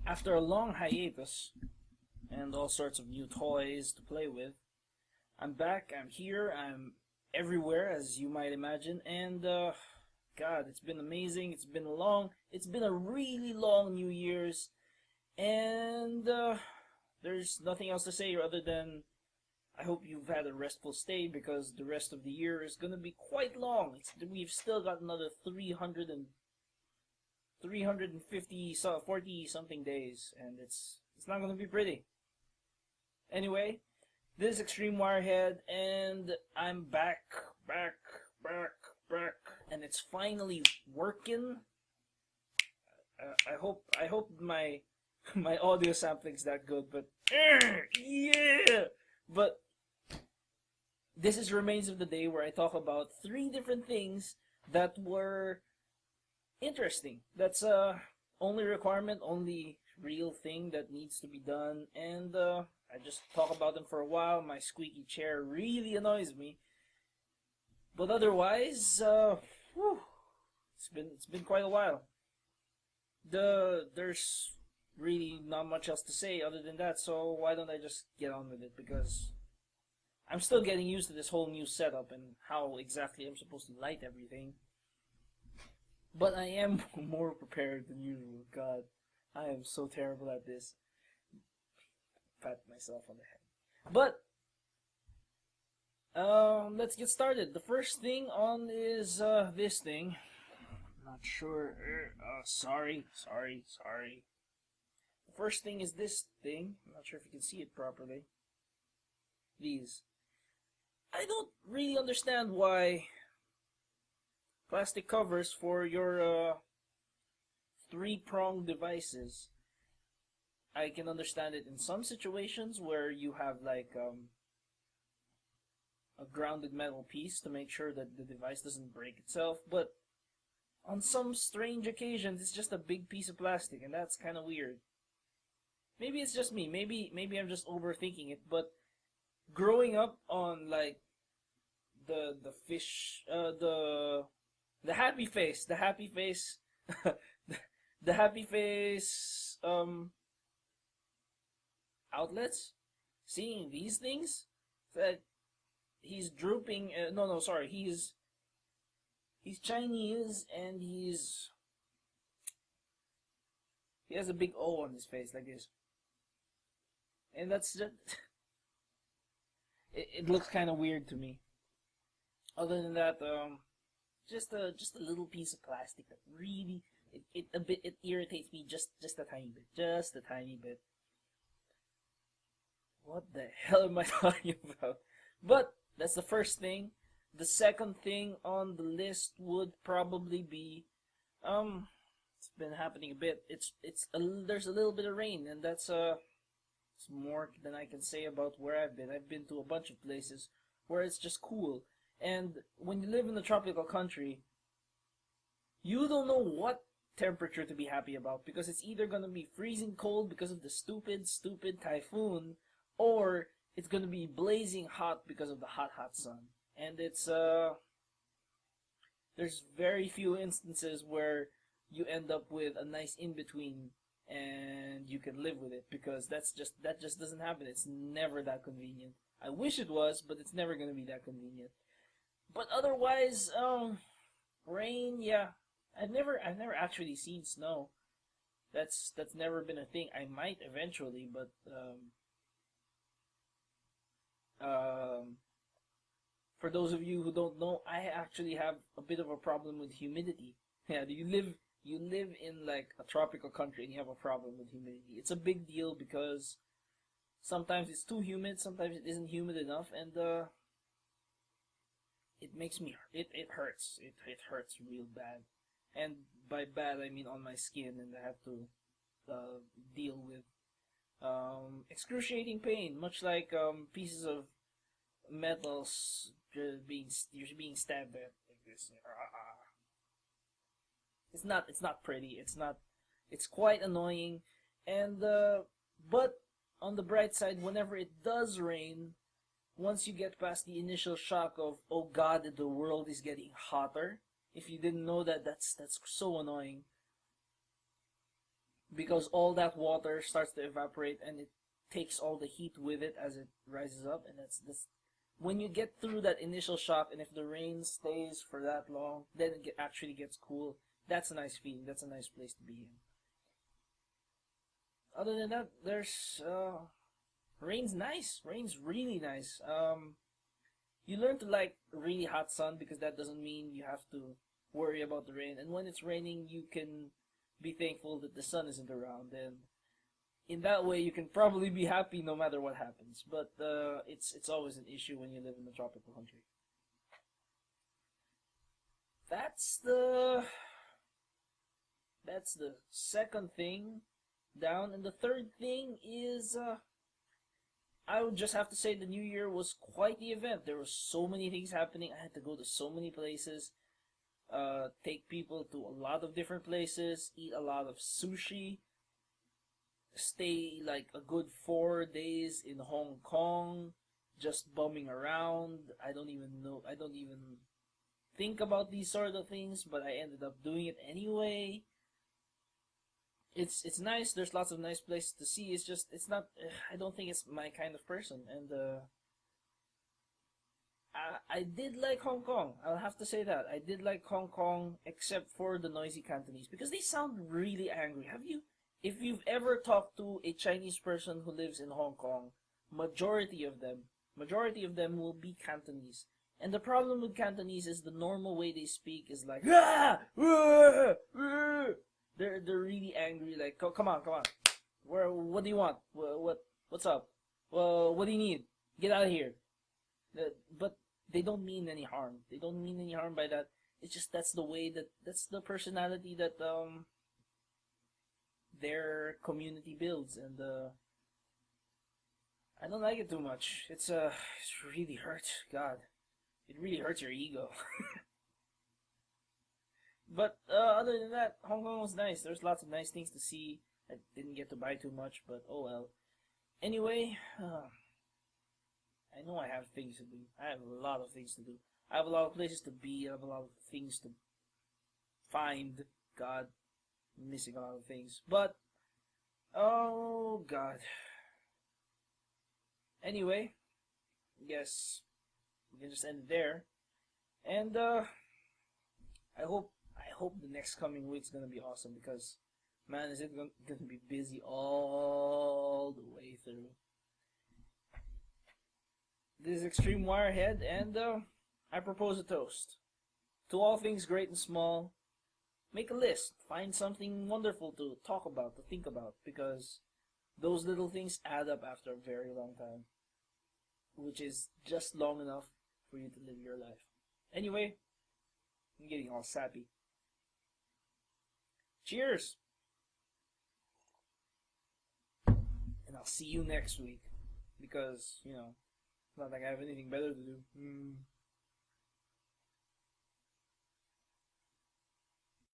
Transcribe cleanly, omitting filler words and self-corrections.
After a long hiatus and all sorts of new toys to play with, I'm back, I'm here, I'm everywhere, as you might imagine, and God, it's been amazing. It's been a really long New Year's, and there's nothing else to say other than I hope you've had a restful stay, because the rest of the year is gonna be quite long. We've still got another 350 40 something days, and it's not gonna be pretty. Anyway, this is Extreme Wirehead, and I'm back, and it's finally working. I hope my my audio sampling's that good, but yeah. But this is Remains of the Day, where I talk about three different things that were interesting. That's only requirement, only real thing that needs to be done, and I just talk about them for a while. My squeaky chair really annoys me, but otherwise, whew, it's been quite a while. There's really not much else to say other than that, so why don't I just get on with it, because I'm still getting used to this whole new setup and how exactly I'm supposed to light everything. But I am more prepared than usual. God, I am so terrible at this. Pat myself on the head. But let's get started. The first thing on is this thing. Not sure. Sorry. The first thing is this thing. I'm not sure if you can see it properly. These. I don't really understand why plastic covers for your three-pronged devices. I can understand it in some situations where you have like a grounded metal piece to make sure that the device doesn't break itself, but on some strange occasions it's just a big piece of plastic, and that's kind of weird. Maybe it's just me. Maybe I'm just overthinking it, but growing up on like the fish the happy face the happy face the happy face outlets, seeing these things that he's drooping, no sorry, he's Chinese, and he has a big O on his face like this, and that's just it looks kind of weird to me. Other than that, just a little piece of plastic that really it irritates me just a tiny bit. What the hell am I talking about? But that's the first thing. The second thing on the list would probably be it's been happening a bit. There's a little bit of rain, and that's it's more than I can say about where I've been. I've been to a bunch of places where it's just cool. And when you live in a tropical country, you don't know what temperature to be happy about, because it's either going to be freezing cold because of the stupid typhoon, or it's going to be blazing hot because of the hot sun. And it's there's very few instances where you end up with a nice in-between and you can live with it, because that just doesn't happen. It's never that convenient. I wish it was, but it's never going to be that convenient. But otherwise, rain, yeah. I've never actually seen snow. That's never been a thing. I might eventually, but for those of you who don't know, I actually have a bit of a problem with humidity. Yeah, you live in like a tropical country and you have a problem with humidity. It's a big deal, because sometimes it's too humid, sometimes it isn't humid enough, and it makes me it hurts. It hurts real bad. And by bad I mean on my skin, and I have to deal with excruciating pain, much like pieces of metals being stabbed at like this. It's not pretty. It's quite annoying, and but on the bright side, whenever it does rain, once you get past the initial shock of, oh God, the world is getting hotter. If you didn't know that, that's so annoying. because all that water starts to evaporate and it takes all the heat with it as it rises up, and that's when you get through that initial shock, and if the rain stays for that long, then it actually gets cool. That's a nice feeling. That's a nice place to be in. Other than that, there's rain's nice. Rain's really nice. You learn to like really hot sun because that doesn't mean you have to worry about the rain. And when it's raining, you can be thankful that the sun isn't around, and in that way you can probably be happy no matter what happens. But it's always an issue when you live in a tropical country. That's the second thing down, and the third thing is I would just have to say the New Year was quite the event. There were so many things happening. I had to go to so many places, take people to a lot of different places, eat a lot of sushi, stay like a good 4 days in Hong Kong, just bumming around. I don't even think about these sort of things, but I ended up doing it anyway. It's nice. There's lots of nice places to see. It's just it's not. I don't think it's my kind of person, and I did like Hong Kong. I'll have to say that I did like Hong Kong, except for the noisy Cantonese because they sound really angry. If you've ever talked to a Chinese person who lives in Hong Kong, majority of them will be Cantonese. And the problem with Cantonese is the normal way they speak is like ah, ah, ah. They're really angry. Like come on. What do you want? What's up? Well, what do you need? Get out of here. But they don't mean any harm. They don't mean any harm by that. It's just that's the personality that their community builds, and I don't like it too much. It's really hurts. God, it really hurts your ego. But other than that, Hong Kong was nice. There's lots of nice things to see. I didn't get to buy too much, but oh well. Anyway, I know I have things to do. I have a lot of things to do. I have a lot of places to be. I have a lot of things to find. God, I'm missing a lot of things. But, oh God. Anyway, I guess we can just end it there. And I hope the next coming week's gonna be awesome because, man, is it gonna be busy all the way through. This is Extreme Wirehead, and I propose a toast. To all things great and small, make a list. Find something wonderful to talk about, to think about, because those little things add up after a very long time, which is just long enough for you to live your life. Anyway, I'm getting all sappy. Cheers! And I'll see you next week, because, it's not like I have anything better to do.